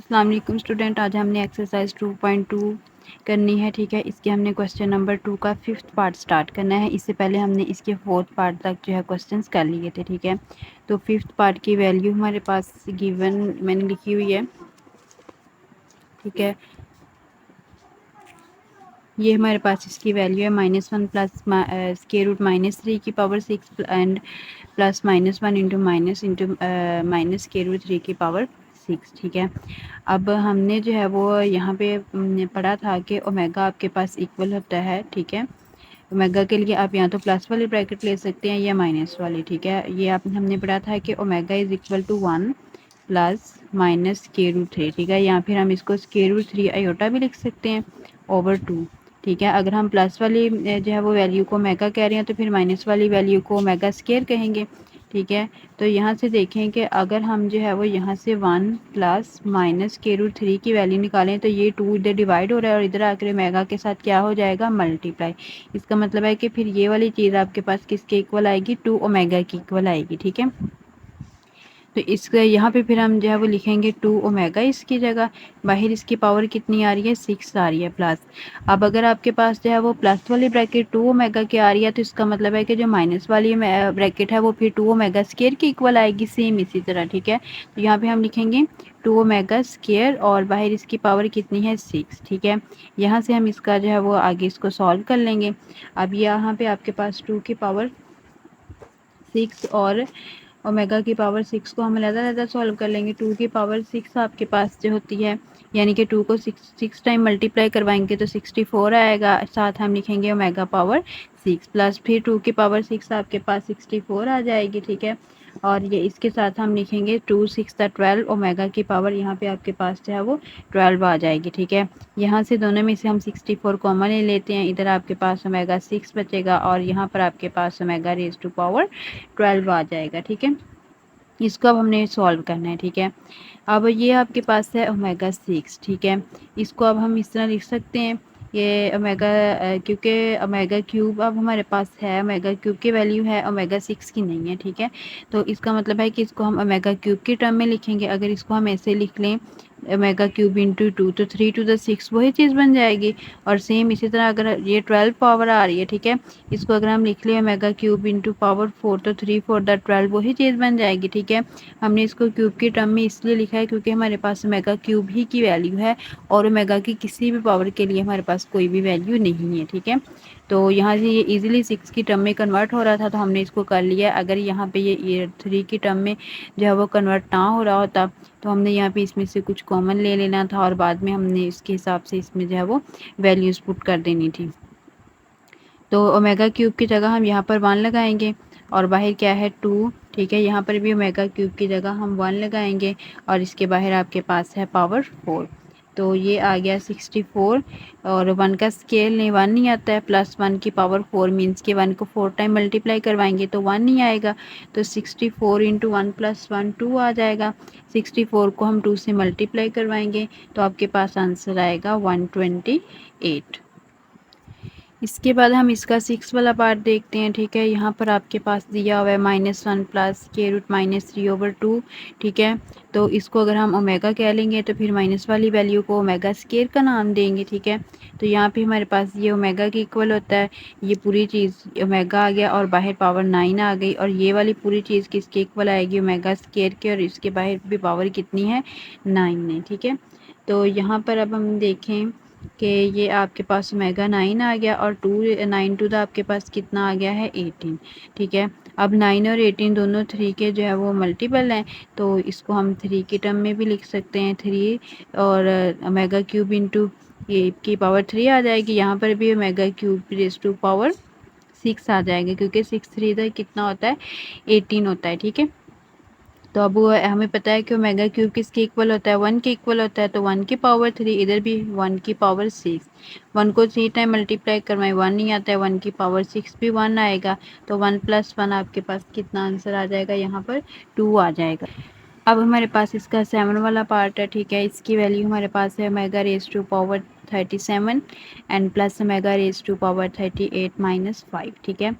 अस्सलाम वालेकुम स्टूडेंट, आज हमने एक्सरसाइज 2.2 करनी है। ठीक है, इसके हमने क्वेश्चन नंबर 2 का 5th पार्ट स्टार्ट करना है। इससे पहले हमने इसके 4th पार्ट तक जो है क्वेश्चंस कर लिए थे। ठीक है, तो 5th पार्ट की वैल्यू हमारे पास गिवन मैंने लिखी हुई है। ठीक है, ये हमारे पास इसकी वैल्यू है -1 प्लस स्क्वायर रूट -3 की power 6 and plus -1 into minus square root 3 की पावर 6। ठीक है, अब हमने जो है वो यहाँ पे पढ़ा था कि ओमेगा आपके पास इक्वल होता है। ठीक है, ओमेगा के लिए आप या तो प्लस वाली ब्रैकेट ले सकते हैं या माइनस वाली। ठीक है, ये आप हमने पढ़ा था कि omega is equal to 1 plus minus square root 3। ठीक है, या फिर हम इसको स्क्वायर रूट 3 आयोटा भी लिख सकते हैं ओवर 2। ठीक है, अगर हम प्लस वाली जो है वो वैल्यू को ओमेगा कह रहे हैं तो फिर माइनस वाली वैल्यू को ओमेगा स्क्वायर कहेंगे। ठीक है, तो यहाँ से देखें कि अगर हम जो है वो यहाँ से 1 प्लस माइनस स्क्वायर रूट 3 की वैल्यू निकालें तो ये 2 इधर डिवाइड हो रहा है और इधर आकर ओमेगा के साथ क्या हो जाएगा, मल्टीप्लाई। इसका मतलब है कि फिर ये वाली चीज़ आपके पास किसके इक्वल आएगी, 2 ओमेगा की इक्वल आएगी। ठीक है, तो इसका यहाँ पे फिर हम जो है वो लिखेंगे 2 ओमेगा इसकी जगह। बाहर इसकी पावर कितनी आ रही है, 6 आ रही है प्लस। अब अगर आपके पास जो है वो प्लस वाली ब्रैकेट 2 ओमेगा की आ रही है तो इसका मतलब है कि जो माइनस वाली ब्रैकेट है वो फिर 2 ओमेगा स्क्वायर की इक्वल आएगी, सेम इसी तरह। ठीक है, तो यहाँ पे हम लिखेंगे 2 ओमेगा स्क्वायर और बाहर इसकी पावर कितनी है, 6। ठीक है, यहाँ से हम इसका जो है वो आगे इसको सॉल्व कर लेंगे। अब यहाँ पे आपके पास 2 की पावर 6 और ओमेगा की पावर 6 को हम अलग-अलग सॉल्व कर लेंगे। 2 की पावर 6 आपके पास जो होती है, यानी कि 2 को 6 टाइम मल्टीप्लाई करवाएंगे तो 64 आएगा। साथ हम लिखेंगे ओमेगा पावर 6 प्लस फिर 2 की पावर 6 आपके पास 64 आ जाएगी। ठीक है, और ये इसके साथ हम लिखेंगे 2 6 12 ओमेगा की पावर यहाँ पे आपके पास जो है वो 12 आ जाएगी। ठीक है, यहाँ से दोनों में से हम 64 कॉमन ले लेते हैं, इधर आपके पास ओमेगा 6 बचेगा और यहाँ पर आपके पास ओमेगा रेज़ टू पावर 12 आ जाएगा। ठीक है, इसको अब हमने सॉल्व करना है। ठीक है, अब ये आपके पास है ओमेगा 6। ठीक है, इसको अब हम इस तरह लिख सकते हैं, ये ओमेगा क्योंकि ओमेगा क्यूब अब हमारे पास है, ओमेगा क्यूब की वैल्यू है, ओमेगा 6 की नहीं है। ठीक है, तो इसका मतलब है कि इसको हम ओमेगा क्यूब की टर्म में लिखेंगे। अगर इसको हम ऐसे लिख लें ओमेगा क्यूब इंटू 2 तो 3 टू द 6 वही चीज़ बन जाएगी। और सेम इसी तरह अगर ये 12 पावर आ रही है, ठीक है, इसको अगर हम लिख लें ओमेगा क्यूब इंटू पावर 4 तो 3 4 द 12 वही चीज़ बन जाएगी। ठीक है, हमने इसको क्यूब की टर्म में इसलिए लिखा है क्योंकि हमारे पास ओमेगा क्यूब ही की वैल्यू है और ओमेगा की किसी भी पावर के लिए हमारे पास कोई भी वैल्यू नहीं है। ठीक है, तो यहाँ से ये इजीली 6 की टर्म में कन्वर्ट हो रहा था तो हमने इसको कर लिया। अगर यहाँ पे ये 3 की टर्म में जो है वो कन्वर्ट ना हो रहा होता तो हमने यहाँ पे इसमें से कुछ कॉमन ले लेना था और बाद में हमने इसके हिसाब से इसमें जो है वो वैल्यूज़ पुट कर देनी थी। तो ओमेगा क्यूब की जगह हम यहाँ पर 1 लगाएंगे और बाहर क्या है 2। ठीक है, यहाँ पर भी ओमेगा क्यूब की जगह हम 1 लगाएंगे और इसके बाहर आपके पास है पावर 4। तो ये आ गया 64 और 1 का स्केल नहीं 1 नहीं आता है, प्लस 1 की पावर 4 मीन्स कि 1 को 4 टाइम मल्टीप्लाई करवाएंगे तो 1 नहीं आएगा। तो 64 इंटू 1 प्लस 1 2 आ जाएगा। 64 को हम 2 से मल्टीप्लाई करवाएंगे तो आपके पास आंसर आएगा 128। इसके बाद हम इसका 6 वाला पार्ट देखते हैं। ठीक है, यहाँ पर आपके पास दिया हुआ है -1 प्लस स्क्वायर रूट -3/2। ठीक है, तो इसको अगर हम ओमेगा कह लेंगे तो फिर माइनस वाली वैल्यू को ओमेगा स्क्वायर का नाम देंगे। ठीक है, तो यहाँ पे हमारे पास ये ओमेगा की इक्वल होता है, ये पूरी चीज़ ओमेगा आ गया और बाहर पावर 9 आ गई और ये वाली पूरी चीज़ किसके इक्वल आएगी, ओमेगा स्क्वायर के, और इसके बाहर भी पावर कितनी है, 9 है। ठीक है, तो यहाँ पर अब हम देखें कि ये आपके पास ओमेगा 9 आ गया और 9 टू द आपके पास कितना आ गया है, 18। ठीक है, अब 9 और 18 दोनों 3 के जो है वो मल्टीपल हैं तो इसको हम 3 की टर्म में भी लिख सकते हैं। 3 और ओमेगा क्यूब इंटू ये की पावर 3 आ जाएगी। यहाँ पर भी omega cube raise to power 6 आ जाएगा क्योंकि 6 3 इधर कितना होता है, 18 होता है। ठीक है, तो अब वो हमें पता है कि ओमेगा क्यूब किसके इक्वल होता है, 1 के इक्वल होता है। तो 1 की पावर 3, इधर भी 1 की पावर 6। 1 को 3 टाइम मल्टीप्लाई करवाएं 1 नहीं आता है, 1 की पावर 6 भी 1 आएगा। तो 1 प्लस 1 आपके पास कितना आंसर आ जाएगा, यहाँ पर 2 आ जाएगा। अब हमारे पास इसका 7 वाला पार्ट है। ठीक है, इसकी वैल्यू हमारे पास है omega raise to power 37 and plus omega raise to power 38 -5। ठीक है,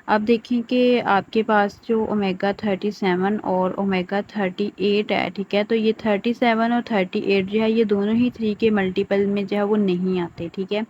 अब देखें कि आपके पास जो ओमेगा 37 और ओमेगा 38 है, ठीक है, तो ये 37 और 38 जो है ये दोनों ही 3 के मल्टीपल में जो है वो नहीं आते, ठीक है।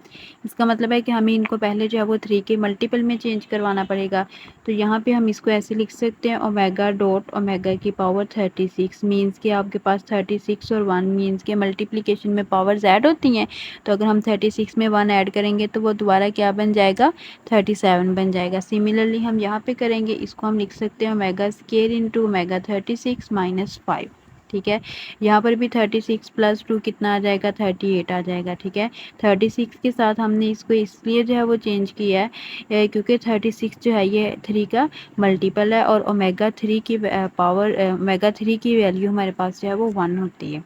इसका मतलब है कि हमें इनको पहले जो है वो 3 के मल्टीपल में चेंज करवाना पड़ेगा। तो यहाँ पे हम इसको ऐसे लिख सकते हैं ओमेगा डॉट ओमेगा की पावर 36 मीन्स कि आपके पास 36 और 1 मीन्स के मल्टीप्लिकेशन में पावर्स ऐड होती हैं। तो अगर हम 36 में 1 ऐड करेंगे तो वो दोबारा क्या बन जाएगा, 37 बन जाएगा। सिमिलरली हम यहाँ पे करेंगे, इसको हम लिख सकते हैं omega square into omega 36 minus 5, ठीक है। यहाँ पर भी 36 प्लस 2 कितना आ जाएगा, 38 आ जाएगा, ठीक है। 36 के साथ हमने इसको इसलिए जो है वो चेंज किया है क्योंकि 36 जो है ये 3 का मल्टीपल है और ओमेगा 3 की पावर ओमेगा 3 की वैल्यू हमारे पास जो है वो 1 होती है।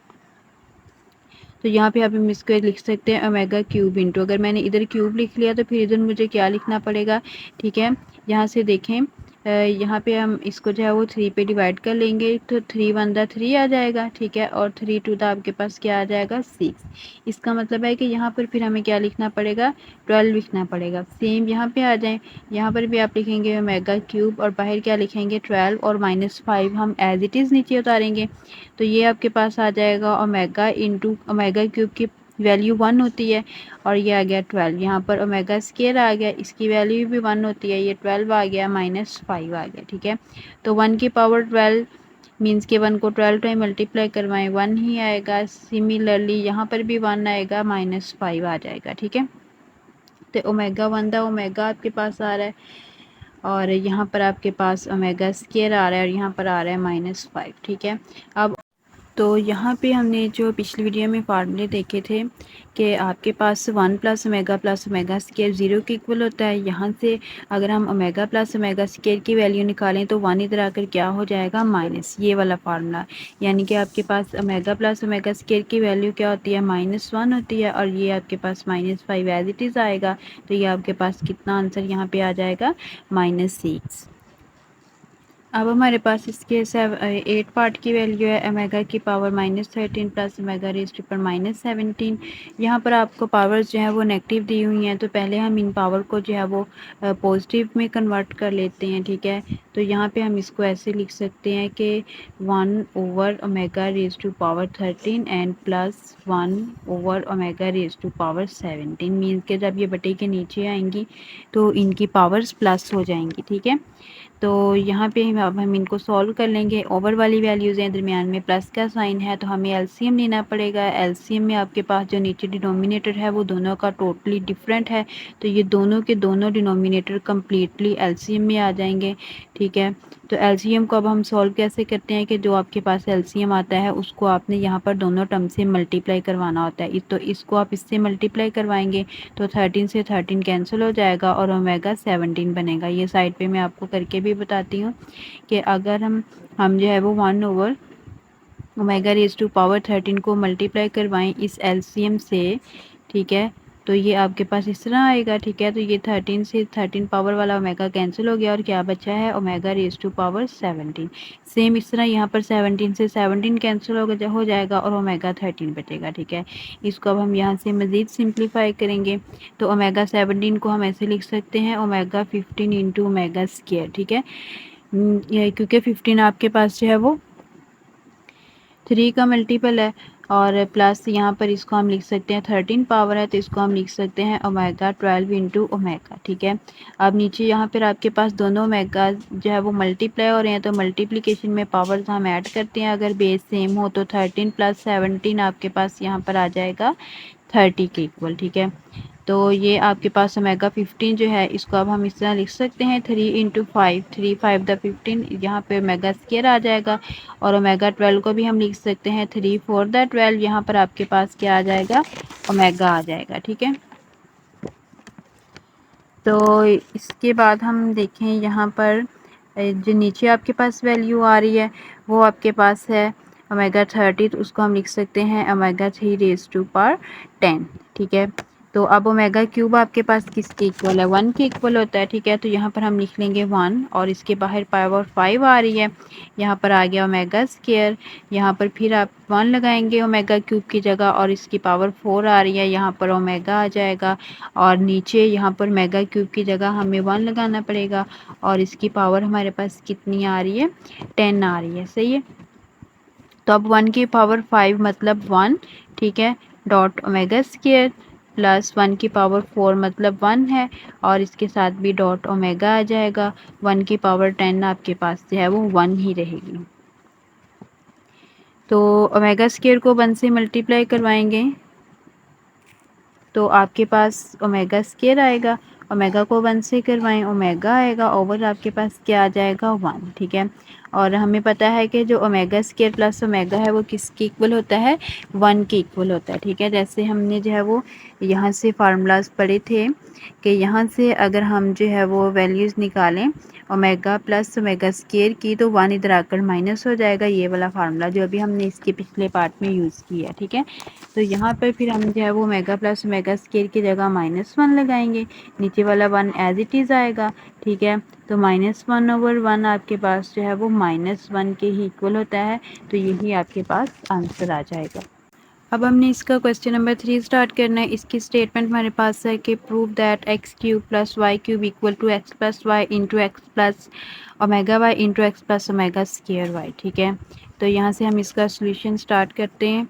तो यहाँ पे आप हम इसको लिख सकते हैं ओमेगा क्यूब इंटू, अगर मैंने इधर क्यूब लिख लिया तो फिर इधर मुझे क्या लिखना पड़ेगा, ठीक है। यहाँ से देखें यहाँ पे हम इसको जो है वो 3 पे डिवाइड कर लेंगे तो 3 1 दा 3 आ जाएगा, ठीक है, और 3 2 दा आपके पास क्या आ जाएगा 6। इसका मतलब है कि यहाँ पर फिर हमें क्या लिखना पड़ेगा, 12 लिखना पड़ेगा। सेम यहाँ पे आ जाएँ, यहाँ पर भी आप लिखेंगे ओमेगा क्यूब और बाहर क्या लिखेंगे 12 और -5 हम एज इट इज़ नीचे उतारेंगे। तो ये आपके पास आ जाएगा ओमेगा इंटू ओमेगा क्यूब की वैल्यू 1 होती है और ये आ गया 12। यहाँ पर ओमेगा स्केयर आ गया, इसकी वैल्यू भी 1 होती है, ये 12 आ गया -5 आ गया, ठीक है। तो 1 की पावर 12 मीन्स के 1 को 12 टाइम मल्टीप्लाई करवाएं 1 ही आएगा। सिमिलरली यहाँ पर भी 1 आएगा, -5 आ जाएगा, ठीक है। तो ओमेगा 1 दा ओमेगा आपके पास आ रहा है और यहाँ पर आपके पास ओमेगा स्केयर आ रहा है और यहाँ पर आ रहा है -5, ठीक है। अब तो यहाँ पे हमने जो पिछली वीडियो में फार्मूले देखे थे कि आपके पास 1 प्लस ओमेगा स्केयर 0 के इक्वल होता है। यहाँ से अगर हम ओमेगा प्लस ओमेगा स्केयर की वैल्यू निकालें तो 1 इधर आकर क्या हो जाएगा, माइनस, ये वाला फार्मूला। यानी कि आपके पास ओमेगा प्लस ओमेगा स्केयर की वैल्यू क्या होती है, -1 होती है और ये आपके पास -5 एज इट इज़ आएगा। तो ये आपके पास कितना आंसर यहाँ पे आ जाएगा, -6। अब हमारे पास इसके 8 पार्ट की वैल्यू है ओमेगा की power -13 plus omega raise to power -17। यहाँ पर आपको पावर्स जो है वो नेगेटिव दी हुई हैं, तो पहले हम इन पावर को जो है वो पॉजिटिव में कन्वर्ट कर लेते हैं, ठीक है। तो यहाँ पे हम इसको ऐसे लिख सकते हैं कि 1 over omega raise to power 13 and plus 1 over omega raise to power 17 means के जब ये बटे के नीचे आएंगी तो इनकी पावर्स प्लस हो जाएंगी, ठीक है। तो यहाँ पे अब हम इनको सॉल्व कर लेंगे। ओवर वाली वैल्यूज़ हैं, दरमियान में प्लस का साइन है, तो हमें एलसीएम लेना पड़ेगा। एलसीएम में आपके पास जो नीचे डिनोमिनेटर है वो दोनों का टोटली डिफरेंट है, तो ये दोनों के दोनों डिनोमिनेटर कम्प्लीटली एलसीएम में आ जाएंगे, ठीक है। तो एलसीएम को अब हम सॉल्व कैसे करते हैं कि जो आपके पास एलसीएम आता है उसको आपने यहाँ पर दोनों टर्म से मल्टीप्लाई करवाना होता है। तो इसको आप इससे मल्टीप्लाई करवाएंगे तो 13 से 13 कैंसिल हो जाएगा और ओमेगा 17 बनेगा। ये साइड पे मैं आपको करके भी बताती हूँ कि अगर हम जो है वो 1 over omega raise to power 13 को मल्टीप्लाई करवाएं इस एलसीएम से, ठीक है, तो ये आपके पास इस तरह आएगा, ठीक है। तो ये 13 से 13 पावर वाला ओमेगा कैंसिल हो गया और क्या बचा है, omega raise to power 17। Same इस तरह यहाँ पर 17 से 17 कैंसिल हो जाएगा और ओमेगा 13 बचेगा, ठीक है। इसको अब हम यहाँ से मज़ीद सिंप्लीफाई करेंगे तो ओमेगा 17 को हम ऐसे लिख सकते हैं ओमेगा 15 इंटू ओमेगा स्केयर, ठीक है। क्योंकि 15 आपके पास जो है वो 3 का मल्टीपल है और प्लस यहाँ पर इसको हम लिख सकते हैं 13 पावर है तो इसको हम लिख सकते हैं ओमेगा 12 इंटू ओमेगा, ठीक है। अब नीचे यहाँ पर आपके पास दोनों ओमेगा जो है वो मल्टीप्लाई हो रहे हैं, तो मल्टीप्लिकेशन में पावर्स हम ऐड करते हैं। अगर बेस सेम हो तो 13 प्लस 17 आपके पास यहाँ पर आ जाएगा 30 के इक्वल, ठीक है। तो ये आपके पास ओमेगा 15 जो है इसको अब हम इस तरह लिख सकते हैं 3 इंटू 5, 3 5 द 15, यहाँ पे ओमेगा स्केयर आ जाएगा और ओमेगा 12 को भी हम लिख सकते हैं 3 4 द 12, यहाँ पर आपके पास क्या आ जाएगा, ओमेगा आ जाएगा, ठीक है। तो इसके बाद हम देखें यहाँ पर जो नीचे आपके पास वैल्यू आ रही है वो आपके पास है ओमेगा 30, तो उसको हम लिख सकते हैं ओमेगा 3 रेज़ टू पावर 10, ठीक है। तो अब ओमेगा क्यूब आपके पास किसके इक्वल है, 1 के इक्वल होता है, ठीक है। तो यहाँ पर हम लिख लेंगे 1 और इसके बाहर पावर 5 आ रही है, यहाँ पर आ गया ओमेगा स्क्वायर, यहाँ पर फिर आप 1 लगाएंगे ओमेगा क्यूब की जगह और इसकी पावर 4 आ रही है, यहाँ पर ओमेगा आ जाएगा और नीचे यहाँ पर मेगा क्यूब की जगह हमें 1 लगाना पड़ेगा और इसकी पावर हमारे पास कितनी आ रही है, 10 आ रही है, सही है। तो अब 1 की पावर 5 मतलब 1, ठीक है, डॉट ओमेगा स्क्वायर प्लस 1 की पावर 4 मतलब 1 है और इसके साथ भी डॉट ओमेगा आ जाएगा। 1 की पावर 10 आपके पास जो है वो 1 ही रहेगी। तो ओमेगा स्क्वायर को 1 से मल्टीप्लाई करवाएंगे तो आपके पास ओमेगा स्क्वायर आएगा, ओमेगा को 1 से करवाएं ओमेगा आएगा, ओवर आपके पास क्या आ जाएगा 1, ठीक है। और हमें पता है कि जो ओमेगा स्क्वायर प्लस ओमेगा है वो किसके इक्वल होता है, 1 के इक्वल होता है, ठीक है। जैसे हमने जो है वो यहाँ से फार्मूलाज पढ़े थे कि यहाँ से अगर हम जो है वो वैल्यूज़ निकालें ओमेगा प्लस ओमेगा स्क्वायर की तो 1 इधर आकर माइनस हो जाएगा, ये वाला फार्मूला जो अभी हमने इसके पिछले पार्ट में यूज़ किया है, ठीक है। तो यहाँ पर फिर हम जो है वो ओमेगा प्लस ओमेगा स्क्वायर की जगह -1 लगाएंगे, नीचे वाला 1 एज इट इज़ आएगा, ठीक है। तो -1/1 आपके पास जो है वो -1 के ही इक्वल होता है, तो यही आपके पास आंसर आ जाएगा। अब हमने इसका क्वेश्चन नंबर 3 स्टार्ट करना है। इसकी स्टेटमेंट हमारे पास है कि prove that x cube plus Y cube equal to X plus Y into X plus omega Y into X plus omega square Y, ठीक है। तो यहाँ से हम इसका सोल्यूशन स्टार्ट करते हैं।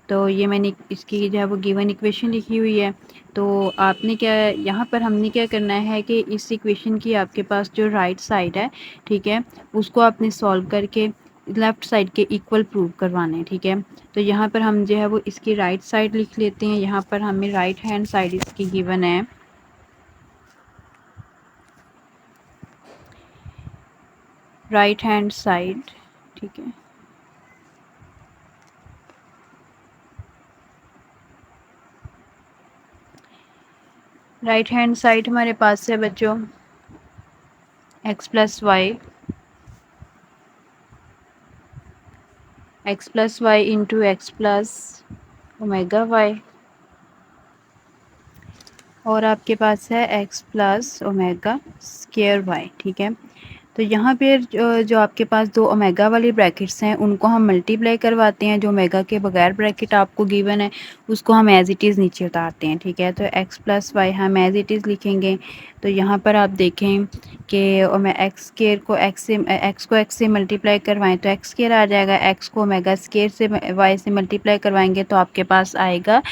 तो ये मैंने इसकी जो है वो गिवन इक्वेशन लिखी हुई है। तो आपने क्या यहाँ पर हमने क्या करना है कि इस इक्वेशन की आपके पास जो राइट साइड है, ठीक है, उसको आपने सॉल्व करके लेफ़्ट साइड के इक्वल प्रूव करवाना है, ठीक है। तो यहाँ पर हम जो है वो इसकी राइट साइड लिख लेते हैं। यहाँ पर हमें राइट हैंड साइड इसकी गिवन है, राइट हैंड साइड, ठीक है। राइट हैंड साइड हमारे पास है बच्चों x plus Y, X plus Y into X plus omega Y और आपके पास है x plus omega square Y, ठीक है। तो यहाँ पे जो आपके पास दो ओमेगा वाली ब्रैकेट्स हैं उनको हम मल्टीप्लाई करवाते हैं, जो ओमेगा के बगैर ब्रैकेट आपको गिवन है उसको हम एज इट इज़ नीचे उतारते हैं, ठीक है। तो x प्लस वाई हम एज इट इज़ लिखेंगे। तो यहाँ पर आप देखें कि एक्स स्क्वायर को x से मल्टीप्लाई करवाएं तो एक्स स्क्वायर आ जाएगा, x को ओमेगा स्क्वायर से y से मल्टीप्लाई करवाएंगे तो आपके पास आएगा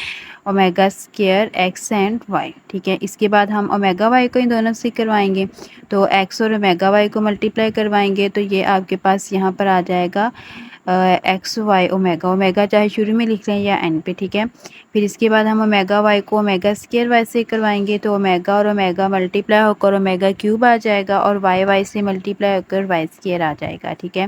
omega square X and Y, ठीक है। इसके बाद हम ओमेगा वाई को इन दोनों से करवाएंगे तो एक्स और ओमेगा वाई को मल्टीप्लाई करवाएंगे तो ये आपके पास यहाँ पर आ जाएगा एक्स वाई ओमेगा, ओमेगा चाहे शुरू में लिख लें या एंड पे, ठीक है। फिर इसके बाद हम ओमेगा वाई को ओमेगा स्क्वायर वाई से करवाएंगे तो ओमेगा और ओमेगा मल्टीप्लाई होकर ओमेगा क्यूब आ जाएगा और वाई वाई से मल्टीप्लाई होकर वाई स्क्वायर आ जाएगा, ठीक है।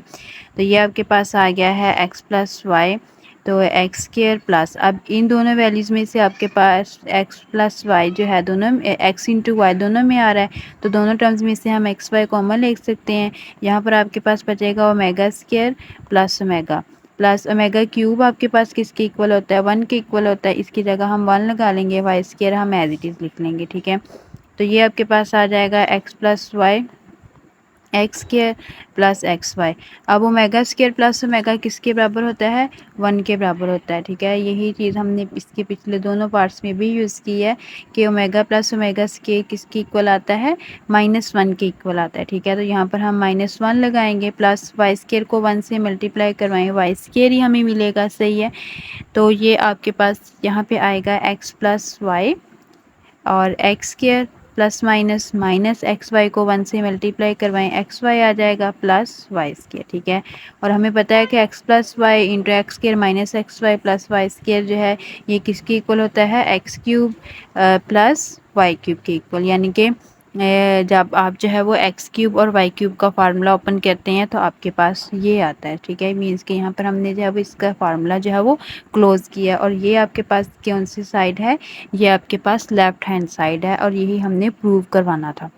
तो ये आपके पास आ गया है एक्स प्लस वाई, तो एक्स स्क्वायर प्लस, अब इन दोनों वैल्यूज़ में से आपके पास एक्स प्लस वाई जो है दोनों एक्स इंटू वाई दोनों में आ रहा है, तो दोनों टर्म्स में से हम एक्स वाई कॉमन ले सकते हैं। यहाँ पर आपके पास बचेगा omega square plus omega cube आपके पास किसके इक्वल होता है, 1 के इक्वल होता है, इसकी जगह हम 1 लगा लेंगे, वाई स्क्वायर हम एज इट इज़ लिख लेंगे, ठीक है। तो ये आपके पास आ जाएगा X plus Y X square plus X Y. अब ओमेगा स्क्वायर प्लस ओमेगा किसके बराबर होता है, 1 के बराबर होता है, ठीक है। यही चीज़ हमने इसके पिछले दोनों पार्ट्स में भी यूज़ की है कि ओमेगा प्लस ओमेगा स्क्वायर किसके इक्वल आता है, -1 के इक्वल आता है, ठीक है। तो यहाँ पर हम -1 लगाएंगे प्लस वाई स्क्वायर को 1 से मल्टीप्लाई करवाएंगे, वाई स्क्वायर ही हमें मिलेगा, सही है। तो ये आपके पास यहाँ पे आएगा एक्स प्लस वाई और x square plus minus x y को 1 से मल्टीप्लाई करवाएं, एक्स वाई आ जाएगा प्लस वाई स्क्वायर, ठीक है। और हमें पता है कि x plus Y into x square minus x y plus y square जो है ये किसके इक्वल होता है, x cube plus Y cube के इक्वल, यानी कि जब आप जो है वो एक्स क्यूब और वाई क्यूब का फार्मूला ओपन करते हैं तो आपके पास ये आता है, ठीक है। मीन्स कि यहाँ पर हमने जो है वो इसका फार्मूला जो है वो क्लोज किया और ये आपके पास कौन सी साइड है, ये आपके पास लेफ्ट हैंड साइड है और यही हमने प्रूव करवाना था।